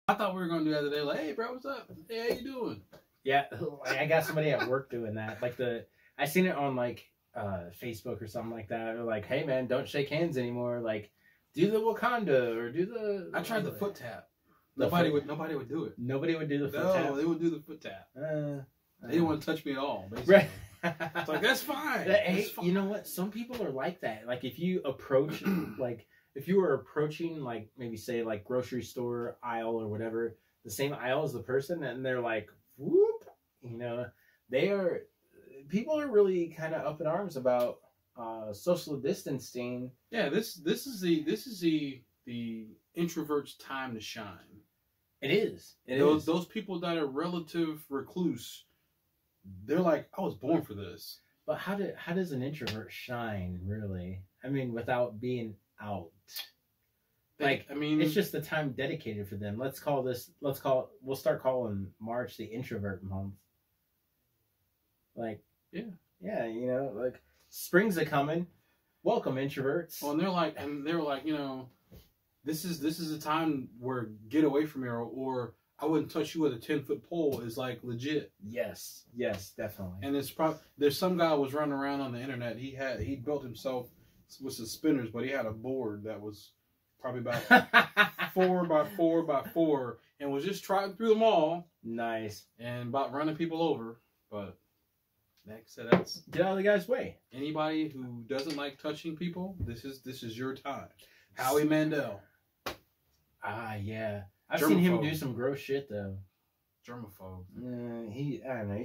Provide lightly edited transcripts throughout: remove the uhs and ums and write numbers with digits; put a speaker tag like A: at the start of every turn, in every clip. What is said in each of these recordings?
A: I thought we were going to do that today. Like, hey, bro, what's up? Hey, how you doing?
B: Yeah, I got somebody at work doing that. Like I seen it on like Facebook or something like that. They're like, hey man, don't shake hands anymore. Like, do the Wakanda or do the.
A: I tried the foot tap. Nobody would do it.
B: Nobody would do the foot tap.
A: No, they would do the foot tap. They didn't want to touch me at all. Basically.
B: Right.
A: It's like that's fine.
B: Hey, you know what? Some people are like that. Like if you approach, like if you were approaching, like maybe say like grocery store aisle or whatever, the same aisle as the person, and they're like, whoop, you know, people are really kind of up in arms about social distancing.
A: Yeah, this is the introvert's time to shine.
B: It is.
A: Those people that are relative recluse, they're like, I was born for this.
B: But how does an introvert shine, really? I mean, without being out. Like, I mean, it's just the time dedicated for them. We'll start calling March the introvert month. Like, yeah, you know, like spring's a coming. Welcome, introverts.
A: Well, and they're like, you know, this is a time where get away from me, or I wouldn't touch you with a 10-foot pole is like legit.
B: Yes, definitely.
A: And there's some guy was running around on the internet. He built himself with suspenders, but he had a board that was probably about 4 by 4 by 4, and was just trotting through them all.
B: Nice. And
A: about running people over. But next, that's
B: get out of the guy's way.
A: Anybody who doesn't like touching people, this is your time. Howie Mandel.
B: Ah, yeah. I've seen him do some gross shit though.
A: Germaphobe.
B: I don't know. He's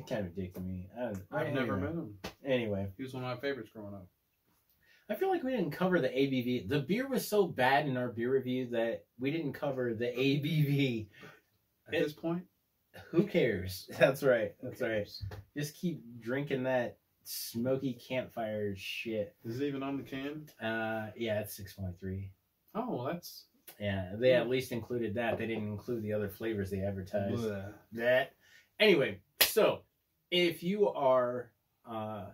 B: kind of a dick to me.
A: I've never met him.
B: Anyway,
A: he was one of my favorites growing up.
B: I feel like we didn't cover the ABV. The beer was so bad in our beer review that we didn't cover the ABV.
A: At this point,
B: who cares? That's right. That's right. Just keep drinking that smoky campfire shit.
A: Is it even on the can?
B: Yeah, it's 6.3.
A: Oh, well, that's.
B: Yeah, they at least included that. They didn't include the other flavors they advertised.
A: Bleh.
B: That. Anyway, so if you are, I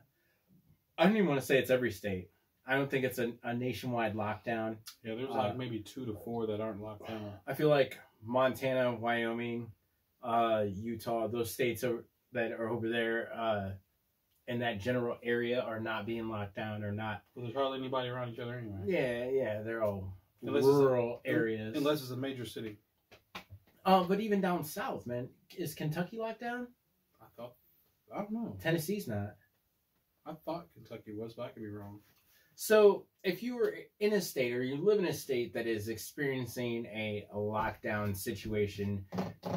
B: don't even want to say it's every state. I don't think it's a nationwide lockdown.
A: Yeah, there's like maybe 2 to 4 that aren't locked down.
B: I feel like Montana, Wyoming, Utah, those states that are over there in that general area are not being locked down or not.
A: Well, there's hardly anybody around each other anyway.
B: Yeah, they're all rural areas.
A: Unless it's a major city.
B: But even down south, man, is Kentucky locked down?
A: I don't know.
B: Tennessee's not.
A: I thought Kentucky was, but I could be wrong.
B: So, if you were in a state or you live in a state that is experiencing a lockdown situation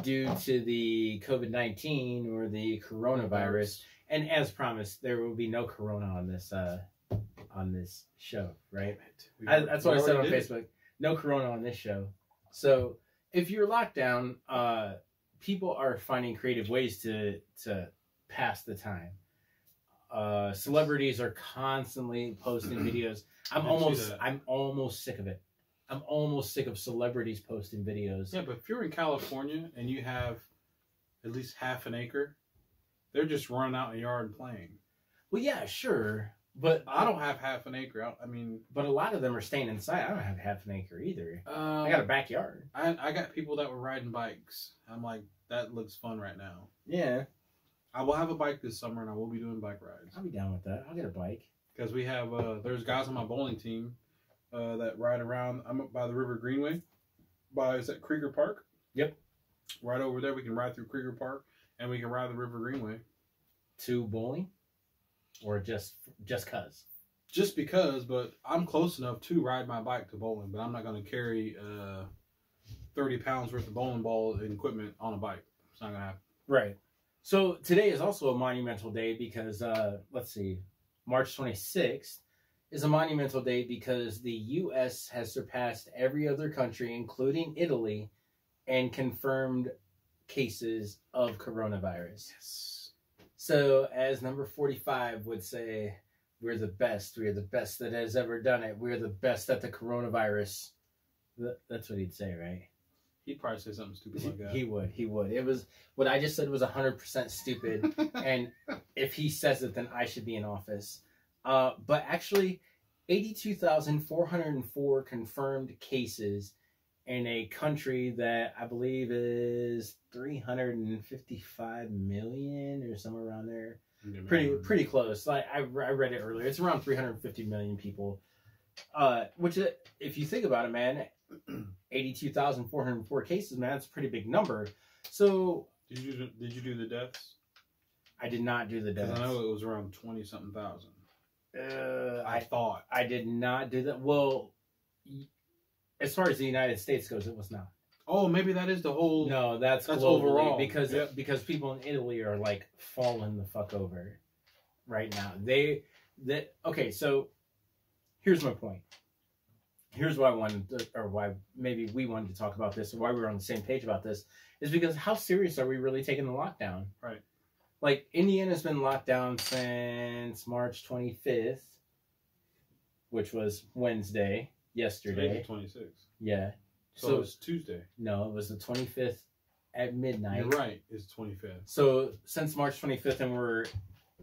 B: due to the COVID-19 or the coronavirus, and as promised, there will be no corona on this show, right? That's what I said on Facebook. No corona on this show. So, if you're locked down, people are finding creative ways to pass the time. Celebrities are constantly posting videos. I'm almost sick of it. I'm almost sick of celebrities posting videos.
A: Yeah, but if you're in California and you have at least half an acre, they're just running out in the yard and playing.
B: Well, yeah, sure, but
A: I don't have half an acre.
B: But a lot of them are staying inside. I don't have half an acre either. I got a backyard.
A: I got people that were riding bikes. I'm like, that looks fun right now.
B: Yeah.
A: I will have a bike this summer, and I will be doing bike rides.
B: I'll be down with that. I'll get a bike.
A: Because we have, there's guys on my bowling team that ride around. I'm up by the River Greenway. Is that Krieger Park?
B: Yep.
A: Right over there, we can ride through Krieger Park, and we can ride the River Greenway.
B: To bowling? Or just cuz?
A: Just because, but I'm close enough to ride my bike to bowling, but I'm not going to carry 30 pounds worth of bowling ball and equipment on a bike. It's not going to happen.
B: Right. So today is also a monumental day because, let's see, March 26th is a monumental day because the U.S. has surpassed every other country, including Italy, and confirmed cases of coronavirus.
A: Yes.
B: So as number 45 would say, we're the best. We're the best that has ever done it. We're the best at the coronavirus. That's what he'd say, right?
A: He'd probably say something stupid like that.
B: He would. It was what I just said was 100% stupid. And if he says it, then I should be in office. But actually, 82,404 confirmed cases in a country that I believe is 355 million or somewhere around there. Pretty close. Like I read it earlier. It's around 350 million people. Which, if you think about it, man, 82,404 cases, man, that's a pretty big number. So
A: did you do the deaths?
B: I did not do the deaths.
A: I know it was around 20-something thousand.
B: I thought I did not do that. Well, as far as the United States goes, it was not.
A: Oh, maybe that is the whole.
B: No, that's globally, overall because people in Italy are like falling the fuck over right now. Okay, so here's my point. Here's why I wanted to, or why maybe we wanted to talk about this, or why we were on the same page about this, is because how serious are we really taking the lockdown?
A: Right.
B: Like, Indiana's been locked down since March 25th, which was Wednesday, yesterday.
A: Today's the 26th.
B: Yeah.
A: So it's Tuesday.
B: No, it was the 25th at midnight.
A: You're right. It's 25th.
B: So since March 25th, and we're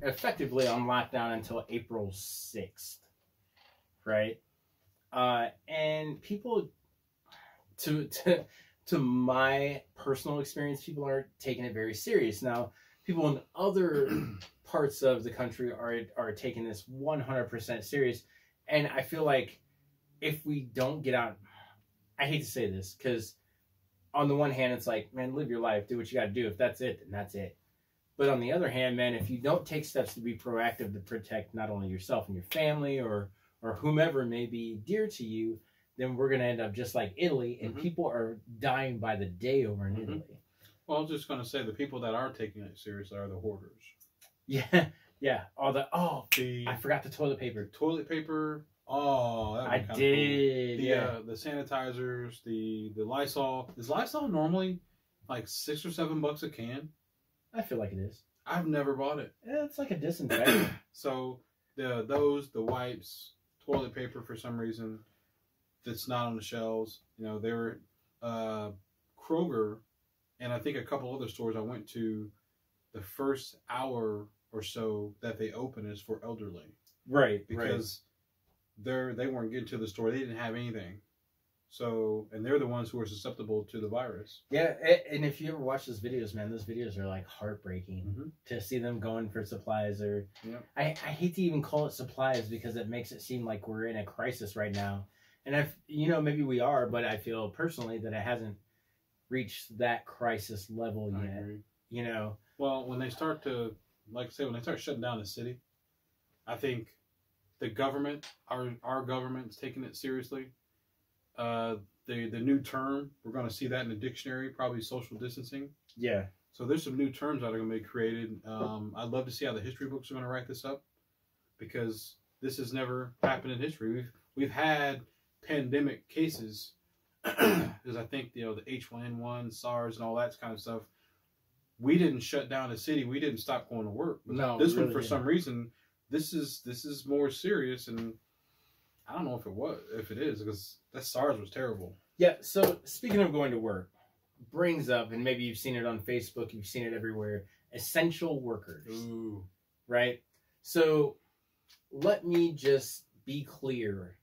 B: effectively on lockdown until April 6th, right? And people, to my personal experience, people aren't taking it very serious. Now, people in other parts of the country are taking this 100% serious. And I feel like if we don't get out, I hate to say this, because on the one hand, it's like, man, live your life, do what you got to do. If that's it, then that's it. But on the other hand, man, if you don't take steps to be proactive to protect not only yourself and your family or whomever may be dear to you, then we're going to end up just like Italy, and people are dying by the day over in Italy.
A: Well, I was just going to say, the people that are taking it seriously are the hoarders.
B: Yeah, yeah. I forgot the toilet paper.
A: Toilet paper. Oh,
B: I did.
A: Cool. The sanitizers, the Lysol. Is Lysol normally like $6 or $7 a can?
B: I feel like it is.
A: I've never bought it.
B: Yeah, it's like a disinfectant.
A: So the wipes, toilet paper for some reason that's not on the shelves. You know, they were Kroger, and I think a couple other stores I went to. The first hour or so that they open is for elderly,
B: right?
A: Because they weren't getting to the store. They didn't have anything. So, and they're the ones who are susceptible to the virus.
B: Yeah, and if you ever watch those videos, man, those videos are like heartbreaking to see them going for supplies. Or I hate to even call it supplies because it makes it seem like we're in a crisis right now. And maybe we are, but I feel personally that it hasn't reached that crisis level yet.
A: Agree.
B: You know,
A: well, when they start to, like I say, when they start shutting down the city, I think the government, our government's taking it seriously. The new term, we're going to see that in the dictionary, probably social distancing.
B: Yeah.
A: So there's some new terms that are going to be created. I'd love to see how the history books are going to write this up, because this has never happened in history. We've had pandemic cases, because I think the H1N1, SARS, and all that kind of stuff. We didn't shut down the city. We didn't stop going to work. But
B: no,
A: this one, for some reason, this is more serious, and I don't know if it is, because that SARS was terrible.
B: Yeah. So speaking of going to work, brings up, and maybe you've seen it on Facebook, you've seen it everywhere, essential workers.
A: Ooh.
B: Right? So let me just be clear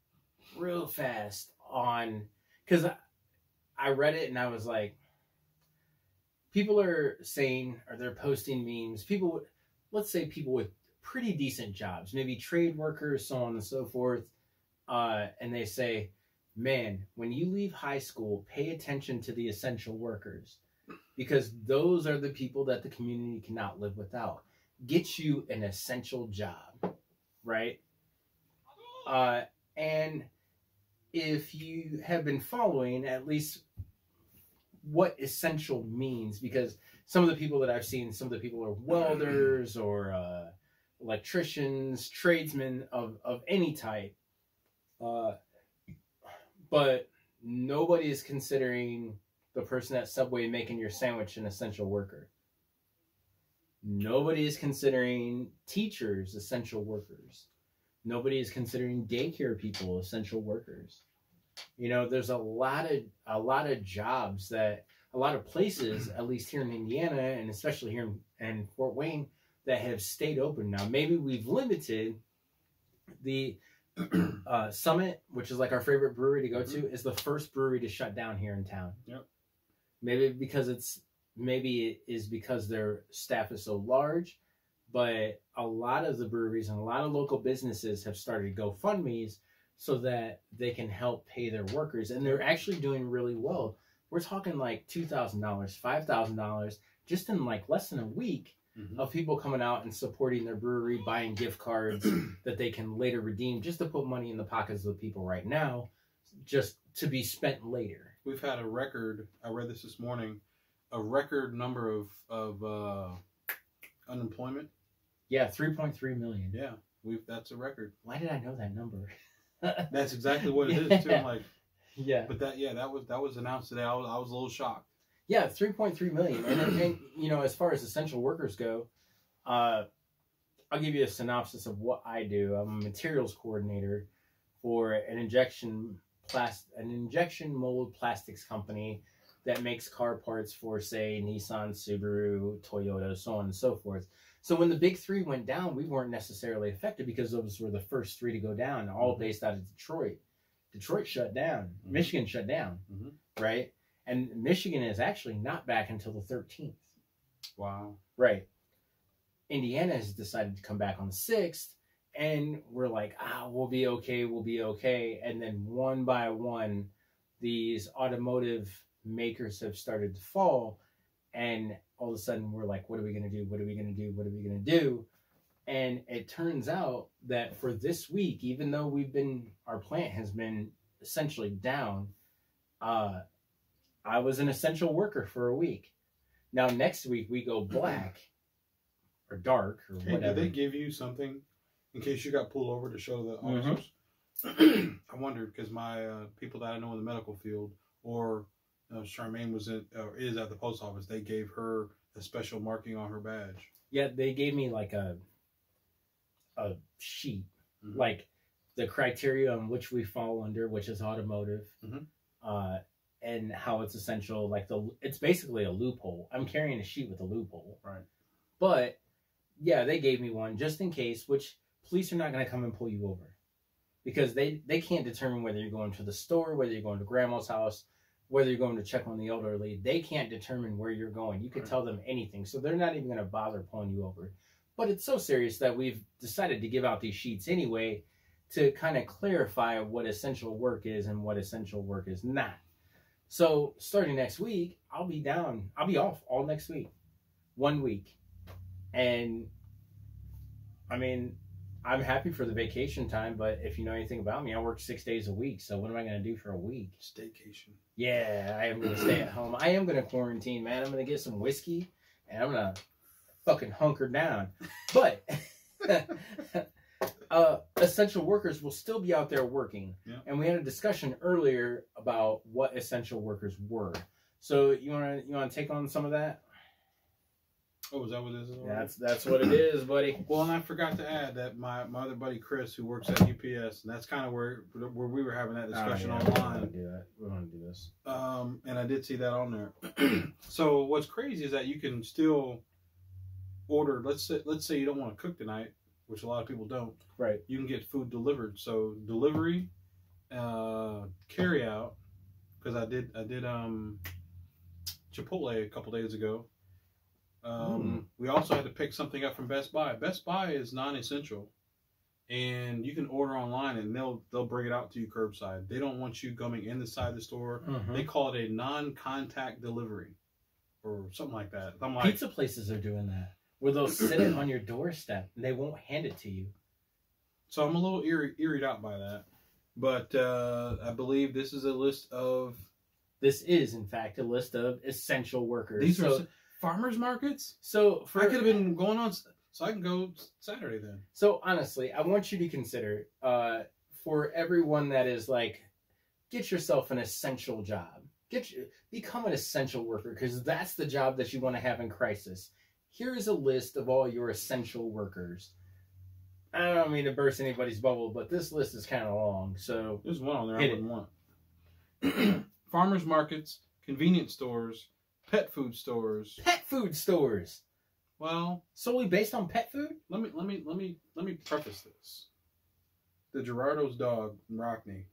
B: real fast on, because I read it and I was like, people are saying, or they're posting memes, let's say people with pretty decent jobs, maybe trade workers, so on and so forth, and they say, man, when you leave high school, pay attention to the essential workers, because those are the people that the community cannot live without. Get you an essential job, right? And if you have been following at least what essential means, because some of the people that I've seen, some of the people are welders or electricians, tradesmen of any type, but nobody is considering the person at Subway making your sandwich an essential worker. Nobody is considering teachers essential workers. Nobody is considering daycare people essential workers. You know, there's a lot of jobs that a lot of places, at least here in Indiana and especially here in Fort Wayne, that have stayed open. Now, maybe we've limited the Summit, which is like our favorite brewery to go to, is the first brewery to shut down here in town.
A: Yep.
B: Maybe it is because their staff is so large, but a lot of the breweries and a lot of local businesses have started GoFundMes so that they can help pay their workers, and they're actually doing really well. We're talking like $2,000, $5,000 just in like less than a week of people coming out and supporting their brewery, buying gift cards that they can later redeem just to put money in the pockets of the people right now, just to be spent later.
A: We've had a record, I read this morning, a record number of unemployment.
B: Yeah, 3.3 million.
A: Yeah, that's a record.
B: Why did I know that number?
A: That's exactly what it is too. I'm like,
B: yeah.
A: But that was announced today. I was a little shocked.
B: Yeah, 3.3 million. And you know, as far as essential workers go, I'll give you a synopsis of what I do. I'm a materials coordinator for an injection mold plastics company that makes car parts for, say, Nissan, Subaru, Toyota, so on and so forth. So when the big three went down, we weren't necessarily affected because those were the first three to go down, all based out of Detroit. Detroit shut down. Michigan shut down, right? And Michigan is actually not back until the 13th.
A: Wow.
B: Right. Indiana has decided to come back on the 6th, and we're like, we'll be okay. And then one by one, these automotive makers have started to fall, and all of a sudden we're like, what are we going to do? And it turns out that for this week, even though our plant has been essentially down, I was an essential worker for a week. Now next week we go black or dark or whatever.
A: Did they give you something in case you got pulled over to show the officers? I wondered because my people that I know in the medical field, or Charmaine is at the post office. They gave her a special marking on her badge. Yeah,
B: they gave me like a sheet, like the criteria on which we fall under, which is automotive, and how it's essential. Like it's basically a loophole. I'm carrying a sheet with a loophole,
A: right?
B: But yeah, they gave me one just in case. Which police are not going to come and pull you over because they can't determine whether you're going to the store, whether you're going to grandma's house, whether you're going to check on the elderly. They can't determine where you're going. You could tell them anything, so they're not even going to bother pulling you over. But it's so serious that we've decided to give out these sheets anyway to kind of clarify what essential work is and what essential work is not. So starting next week, I'll be off all next week, 1 week. And I mean, I'm happy for the vacation time, but if you know anything about me, I work 6 days a week. So what am I going to do for a week?
A: Staycation.
B: Yeah, I am going to stay at home. I am going to quarantine, man. I'm going to get some whiskey and I'm going to fucking hunker down. But essential workers will still be out there working. Yeah. And we had a discussion earlier about what essential workers were. So you want to take on some of that?
A: Oh, is that what this is?
B: That's what it is, buddy.
A: Well, and I forgot to add that my other buddy Chris, who works at UPS, and that's kind of where we were having that discussion online.
B: We want to do this.
A: And I did see that on there. So what's crazy is that you can still order. Let's say you don't want to cook tonight, which a lot of people don't.
B: Right.
A: You can get food delivered. So delivery, carry out. Because I did Chipotle a couple days ago. We also had to pick something up from Best Buy. Best Buy is non-essential, and you can order online, and they'll bring it out to you curbside. They don't want you coming inside the store. They call it a non-contact delivery, or something like that. I'm like,
B: pizza places are doing that, where they'll sit it on your doorstep and they won't hand it to you.
A: So I'm a little eerie out by that, but I believe this is a list of.
B: This is, in fact, a list of essential workers.
A: These are farmers markets?
B: So
A: I could have been going on, so I can go Saturday then.
B: So honestly, I want you to consider, for everyone that is like, get yourself an essential job. Become an essential worker, because that's the job that you want to have in crisis. Here is a list of all your essential workers. I don't mean to burst anybody's bubble, but this list is kind of long. So
A: there's one on there I wouldn't want. Farmers markets, convenience stores, pet food stores.
B: Pet food stores.
A: Well,
B: solely based on pet food?
A: Let me preface this. The Gerardo's dog, Rockney,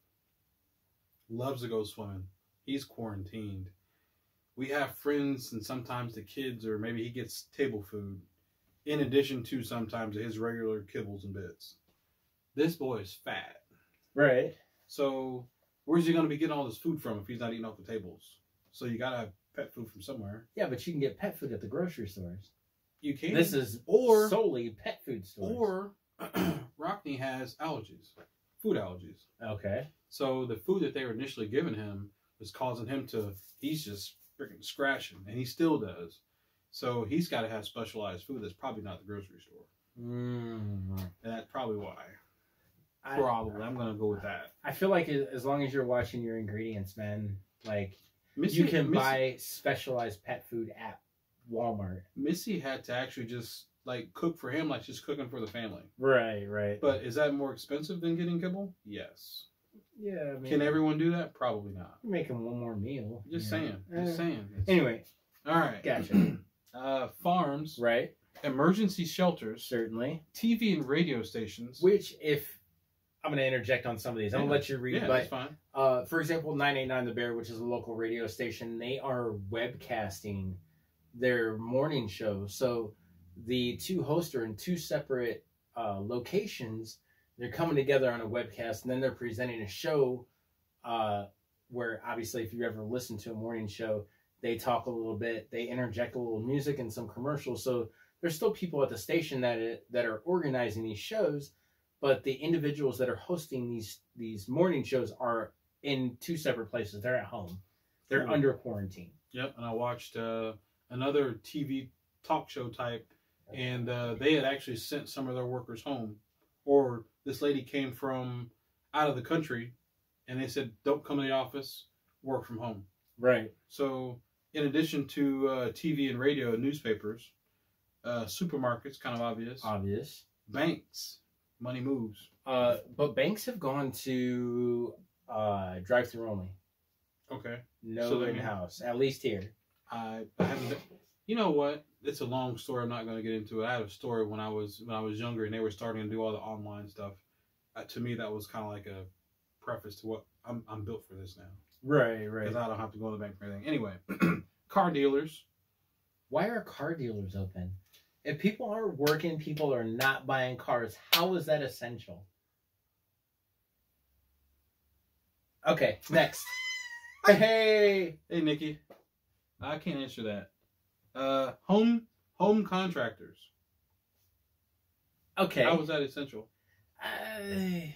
A: loves to go swimming. He's quarantined. We have friends, and sometimes the kids, or maybe he gets table food, in addition to sometimes his regular kibbles and bits. This boy is fat.
B: Right.
A: So where's he going to be getting all this food from if he's not eating off the tables? So you got to have pet food from somewhere.
B: Yeah, but you can get pet food at the grocery stores.
A: You can.
B: This is solely pet food stores.
A: Or Rockney has allergies, food allergies.
B: Okay.
A: So the food that they were initially giving him was causing him to, he's just freaking scratching, and he still does. So he's got to have specialized food that's probably not the grocery store.
B: Mm.
A: And that's probably why. Probably. I'm going to go with that.
B: I feel like as long as you're watching your ingredients, man, like you can buy specialized pet food at Walmart.
A: Missy had to actually just like cook for him, like she's cooking for the family.
B: Right, right.
A: But is that more expensive than getting kibble? Yes.
B: Yeah. I mean,
A: can everyone do that? Probably not.
B: You're making one more meal.
A: Just saying. Just saying.
B: Anyway.
A: All right.
B: Gotcha.
A: Farms.
B: Right.
A: Emergency shelters.
B: Certainly.
A: TV and radio stations.
B: Which, if I'm going to interject on some of these, I'm going to let you read.
A: Yeah,
B: but,
A: that's fine.
B: For example, 989 The Bear, which is a local radio station, they are webcasting their morning show. So the two hosts are in two separate locations. They're coming together on a webcast, and then they're presenting a show where, obviously, if you ever listen to a morning show, they talk a little bit, they interject a little music and some commercials. So there's still people at the station that are organizing these shows, but the individuals that are hosting these morning shows are in two separate places. They're at home. They're under quarantine.
A: Yep, and I watched another TV talk show type, and they had actually sent some of their workers home. Or this lady came from out of the country, and they said, don't come to the office, work from home.
B: Right. So
A: in addition to TV and radio and newspapers, supermarkets, kind of obvious. Banks, money moves.
B: But banks have gone to drive-through only.
A: Okay.
B: No in-house, at least here.
A: I haven't been, you know what? It's a long story. I'm not going to get into it. I had a story when I was younger, and they were starting to do all the online stuff. To me, that was kind of like a preface to what I'm built for this now.
B: Right.
A: Because I don't have to go to the bank for anything. Anyway, car dealers.
B: Why are car dealers open? If people are working, people are not buying cars. How is that essential? Okay, next. Hey,
A: Nikki. I can't answer that. Home contractors.
B: Okay.
A: How is that essential?
B: I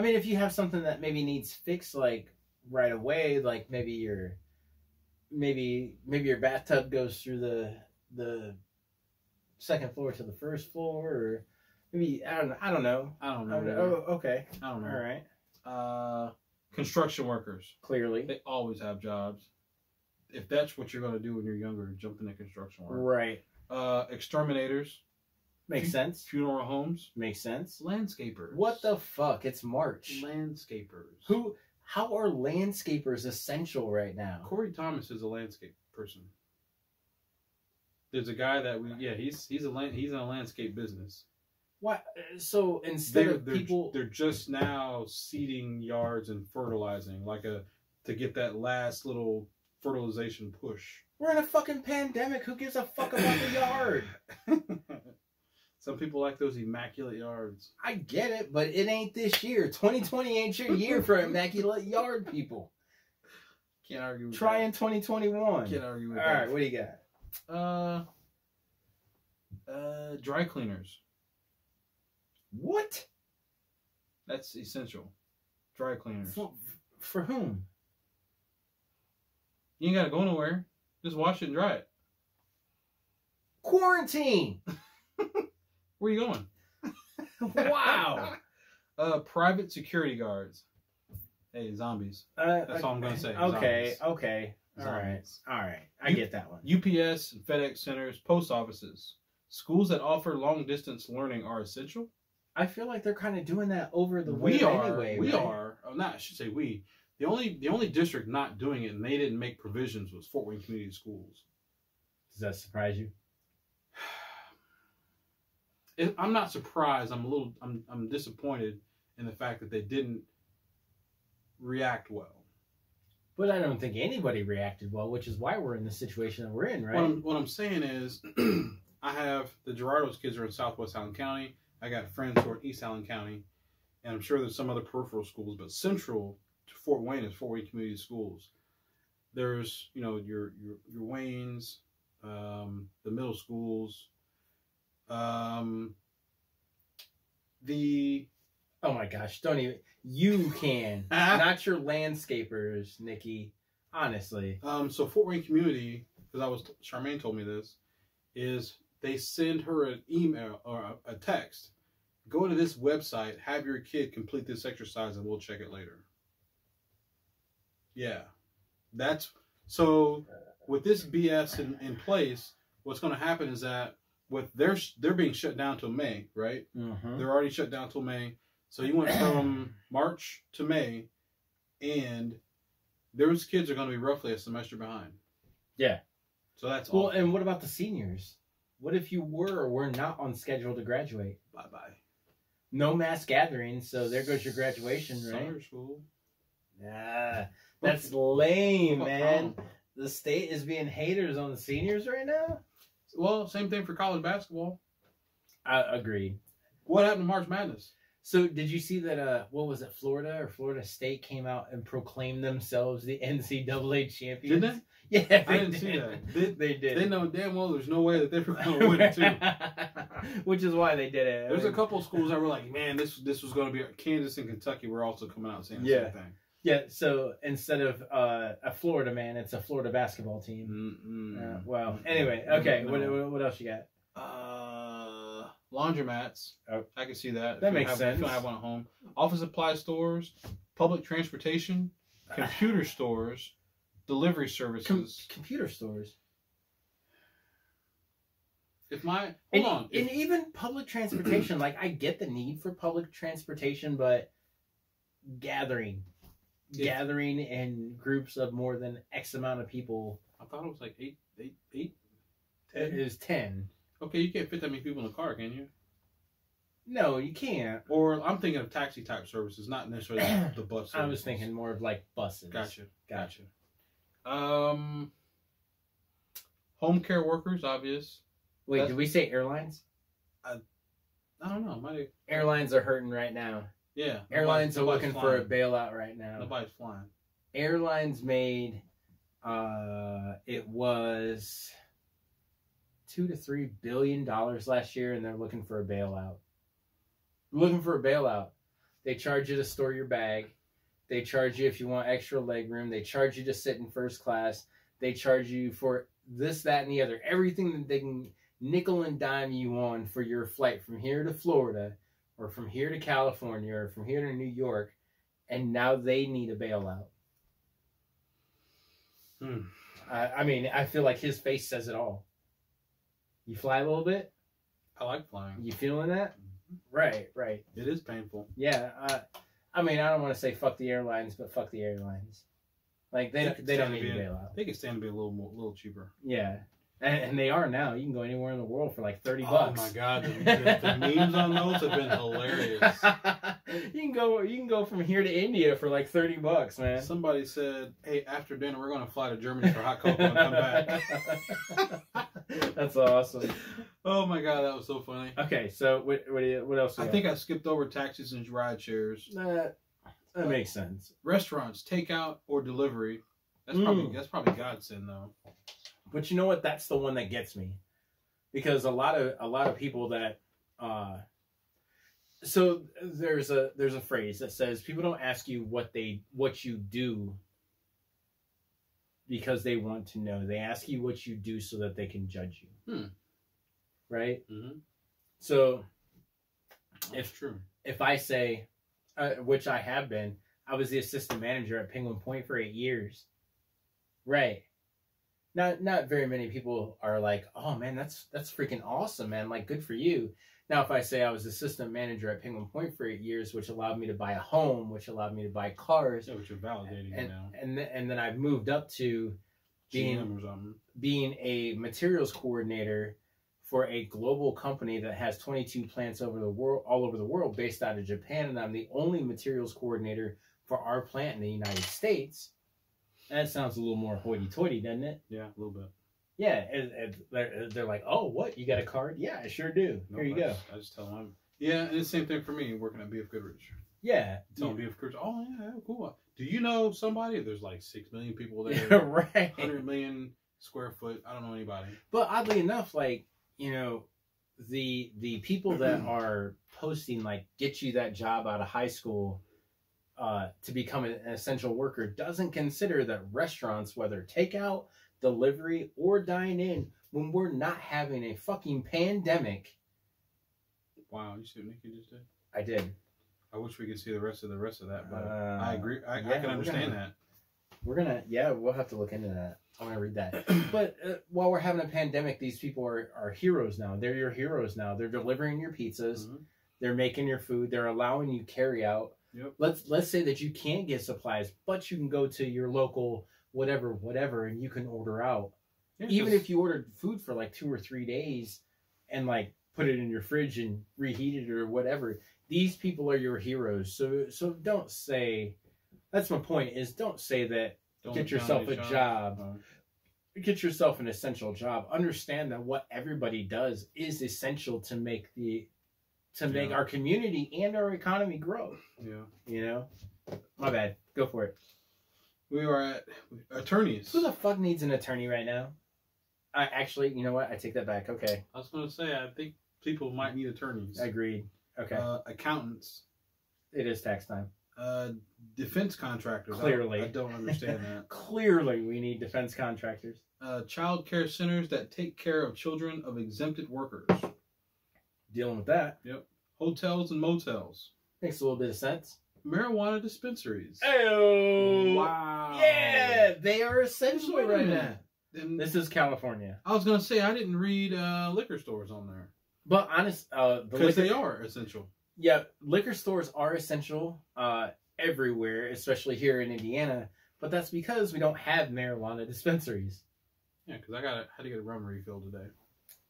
B: mean, if you have something that maybe needs fixed, like right away, like maybe your bathtub goes through the second floor to the first floor, or maybe I don't know. Oh, okay.
A: I don't know.
B: All
A: right. Construction workers.
B: Clearly,
A: they always have jobs. If that's what you're going to do when you're younger, jump into construction work.
B: Right.
A: Exterminators.
B: Makes sense.
A: Funeral homes.
B: Makes sense.
A: Landscapers.
B: What the fuck? It's March.
A: Landscapers.
B: How are landscapers essential right now?
A: Corey Thomas is a landscape person. There's a guy that he's in a landscape business.
B: What? So instead
A: they're just now seeding yards and fertilizing, to get that last little fertilization push.
B: We're in a fucking pandemic. Who gives a fuck about the yard?
A: Some people like those immaculate yards.
B: I get it, but it ain't this year. 2020 ain't your year for immaculate yard people.
A: Can't argue with
B: Try
A: that.
B: in 2021.
A: Can't argue with that.
B: All right, what do you got?
A: Dry cleaners.
B: What?
A: That's essential. Dry cleaners.
B: For whom?
A: You ain't got to go nowhere. Just wash it and dry it.
B: Quarantine!
A: Where you going?
B: Wow.
A: Private security guards. Hey, zombies. That's all I'm going to say.
B: Okay,
A: zombies.
B: okay.
A: Zombies.
B: All right. I get that one.
A: UPS and FedEx centers, post offices. Schools that offer long-distance learning are essential.
B: I feel like they're kind of doing that over the web anyway.
A: We are. Oh, not, I should say we. The only district not doing it, and they didn't make provisions, was Fort Wayne Community Schools.
B: Does that surprise you?
A: I'm not surprised. I'm disappointed and the fact that they didn't react well.
B: But I don't think anybody reacted well, which is why we're in the situation that we're in, right?
A: What I'm saying is, I have the Gerardo's kids are in Southwest Allen County. I got friends who are in East Allen County, and I'm sure there's some other peripheral schools, but central to Fort Wayne is Fort Wayne Community Schools. There's, you know, your Waynes, the middle schools, the...
B: Oh my gosh, don't even... You can. Not your landscapers, Nikki. Honestly.
A: So Fort Wayne Community, because Charmaine told me this, is they send her an email or a text. Go to this website, have your kid complete this exercise, and we'll check it later. Yeah. So with this BS in place, what's going to happen is that they're being shut down till May, right?
B: Mm-hmm.
A: They're already shut down till May. So you went from March to May, and those kids are going to be roughly a semester behind.
B: Yeah.
A: So that's
B: well.
A: awful.
B: And what about the seniors? What if you were or were not on schedule to graduate?
A: Bye-bye.
B: No mass gatherings, so there goes your graduation, right?
A: Summer school.
B: Nah, that's lame, man. The state is being haters on the seniors right now?
A: Well, same thing for college basketball.
B: Agreed.
A: What happened to March Madness?
B: So did you see that, what was it, Florida or Florida State came out and proclaimed themselves the NCAA champions?
A: Did they?
B: Yeah,
A: I didn't see that.
B: They did.
A: They know damn well there's no way that they were going to win it, too.
B: Which is why they did it.
A: There's a couple of schools that were like, man, this was going to be... Kansas and Kentucky were also coming out saying the same thing.
B: Yeah, so instead of a Florida man, it's a Florida basketball team. Well, anyway, okay, no. What else you got?
A: Laundromats.
B: Oh.
A: I can see that.
B: That makes sense.
A: If you don't have one at home. Office supply stores, public transportation, computer stores, delivery services.
B: Computer stores.
A: Hold on.
B: And even public transportation, like, I get the need for public transportation, but gathering in groups of more than X amount of people.
A: I thought it was like 8, 10.
B: It is 10.
A: Okay, you can't fit that many people in a car, can you?
B: No, you can't.
A: Or I'm thinking of taxi type services, not necessarily the bus services.
B: I was thinking more of like buses.
A: Gotcha. Home care workers, obvious.
B: Wait, did we say airlines?
A: I don't know.
B: Airlines are hurting right now.
A: Yeah.
B: Airlines are looking for a bailout right now.
A: Nobody's flying.
B: Airlines made, it was $2 to $3 billion last year, and they're looking for a bailout. They charge you to store your bag. They charge you if you want extra leg room. They charge you to sit in first class. They charge you for this, that, and the other. Everything that they can nickel and dime you on for your flight from here to Florida, or from here to California, or from here to New York, and now they need a bailout. I mean, I feel like his face says it all. You fly a little bit?
A: I like flying.
B: You feeling that? Right.
A: It is painful.
B: Yeah. I mean, I don't want to say fuck the airlines, but fuck the airlines. Like, they don't need a bailout.
A: They can stand to be a little cheaper.
B: Yeah. And they are now. You can go anywhere in the world for like $30.
A: Oh my god, the memes on those have been hilarious.
B: You can go from here to India for like $30, man.
A: Somebody said, "Hey, after dinner, we're going to fly to Germany for hot cocoa and come back."
B: That's awesome.
A: Oh my god, that was so funny.
B: Okay, so what else?
A: I think I skipped over taxis and ride shares.
B: That makes sense.
A: Restaurants, takeout or delivery. That's probably godsend though.
B: But you know what? That's the one that gets me, because a lot of people that so there's a phrase that says people don't ask you what you do because they want to know. They ask you what you do so that they can judge you. Right? Mm-hmm. So
A: that's true.
B: If I say, which I have been, I was the assistant manager at Penguin Point for 8 years. Right. Not very many people are like, oh man, that's freaking awesome, man. Like, good for you. Now, if I say I was assistant manager at Penguin Point for 8 years, which allowed me to buy a home, which allowed me to buy cars,
A: which you're validating now,
B: and then I've moved up to being a materials coordinator for a global company that has 22 plants over the world, all over the world, based out of Japan, and I'm the only materials coordinator for our plant in the United States. That sounds a little more hoity-toity, doesn't it?
A: Yeah, a little bit.
B: Yeah, they're like, oh, what? You got a card? Yeah, I sure do. Here you go.
A: I just tell them. Yeah, and it's the same thing for me working at B.F. Goodrich.
B: Yeah.
A: Tell B.F. Goodrich, oh, yeah, cool. Do you know somebody? There's like 6 million people there.
B: Right.
A: 100 million square foot. I don't know anybody.
B: But oddly enough, like, you know, the people that are posting, like, get you that job out of high school to become an essential worker doesn't consider that restaurants, whether takeout, delivery, or dine in, when we're not having a fucking pandemic.
A: Wow, you see what Nikki just did?
B: I did.
A: I wish we could see the rest of that, but I agree. I can understand that.
B: We'll have to look into that. I want to read that. But while we're having a pandemic, these people are heroes now. They're your heroes now. They're delivering your pizzas. Mm-hmm. They're making your food. They're allowing you carry out.
A: Yep.
B: Let's say that you can't get supplies, but you can go to your local whatever, and you can order out. Yeah, even if you ordered food for like 2 or 3 days, and like put it in your fridge and reheat it or whatever. These people are your heroes. So don't say. That's my point. Is don't say that. Get yourself a job. Get yourself an essential job. Understand that what everybody does is essential to make make our community and our economy grow.
A: Yeah.
B: You know? My bad. Go for it.
A: We are at attorneys.
B: Who the fuck needs an attorney right now? Actually, you know what? I take that back. Okay.
A: I was going to say, I think people might need attorneys.
B: Agreed. Okay.
A: Accountants.
B: It is tax time.
A: Defense contractors.
B: Clearly.
A: I don't understand that.
B: Clearly, we need defense contractors.
A: Child care centers that take care of children of exempted workers.
B: Dealing with that.
A: Yep. Hotels and motels.
B: Makes a little bit of sense.
A: Marijuana dispensaries.
B: Oh,
A: wow.
B: Yeah, they are essential right now.
A: And
B: this is California.
A: I was going to say, I didn't read liquor stores on there.
B: But honest,
A: because they are essential.
B: Yeah, liquor stores are essential everywhere, especially here in Indiana. But that's because we don't have marijuana dispensaries.
A: Yeah, because I had to get a rum refill today.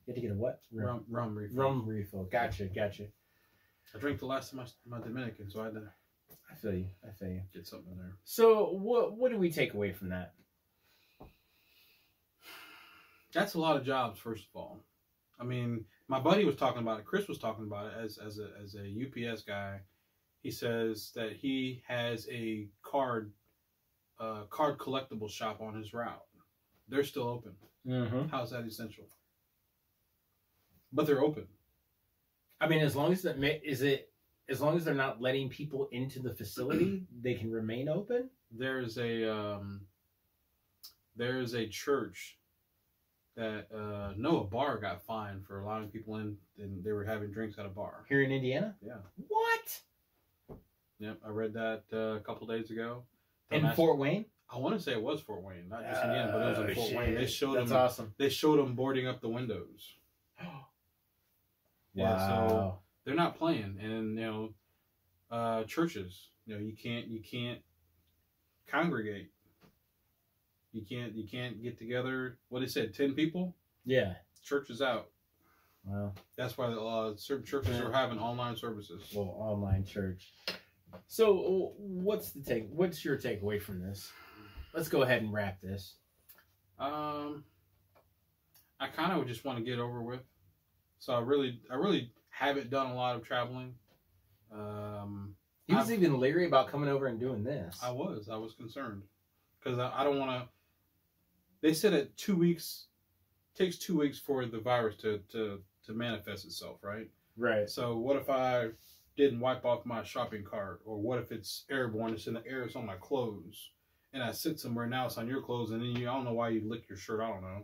B: You had to get a what?
A: Rum refill.
B: Rum refill. Gotcha.
A: I drank the last of my Dominican, so I had to.
B: I feel you.
A: Get something in there.
B: So what do we take away from that?
A: That's a lot of jobs, first of all. I mean, my buddy was talking about it. Chris was talking about it as a UPS guy. He says that he has a card collectible shop on his route. They're still open.
B: Mm-hmm.
A: How's that essential? But they're open. I
B: mean, as long as they're not letting people into the facility, they can remain open.
A: There's a church that a bar got fined for allowing people in, and they were having drinks at a bar
B: here in Indiana.
A: Yeah.
B: What?
A: Yep, I read that a couple days ago.
B: In Fort Wayne?
A: I want to say it was Fort Wayne, not just Indiana, but it was in Fort Wayne. They showed
B: That's awesome.
A: They showed them boarding up the windows. Yeah,
B: wow.
A: So they're not playing, and churches, you can't congregate. You can't get together. What they said, 10 people.
B: Yeah,
A: church is out.
B: Wow.
A: That's why certain churches are having online services.
B: Well, online church. So, what's your takeaway from this? Let's go ahead and wrap this.
A: I kind of just want to get over with. So I really haven't done a lot of traveling.
B: He was even leery about coming over and doing this.
A: I was concerned because I don't want to. They said it 2 weeks takes 2 weeks for the virus to manifest itself, right?
B: Right.
A: So what if I didn't wipe off my shopping cart, or what if it's airborne? It's in the air. It's on my clothes, and I sit somewhere. Now it's on your clothes, and then I don't know why you lick your shirt. I don't know,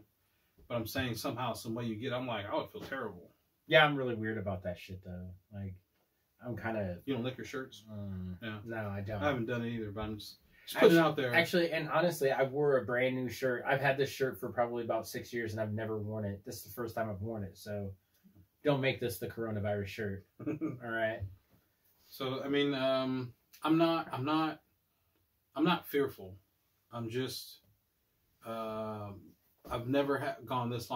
A: but I'm saying somehow, some way you get. I'm like, I would feel terrible.
B: Yeah, I'm really weird about that shit though. Like, I'm kind of.
A: You don't lick your shirts?
B: Yeah. No, I don't.
A: I haven't done it either, but I'm just putting it out there.
B: Actually, and honestly, I wore a brand new shirt. I've had this shirt for probably about 6 years, and I've never worn it. This is the first time I've worn it, so don't make this the coronavirus shirt. All right.
A: So I mean, I'm not fearful. I'm just I've never gone this long.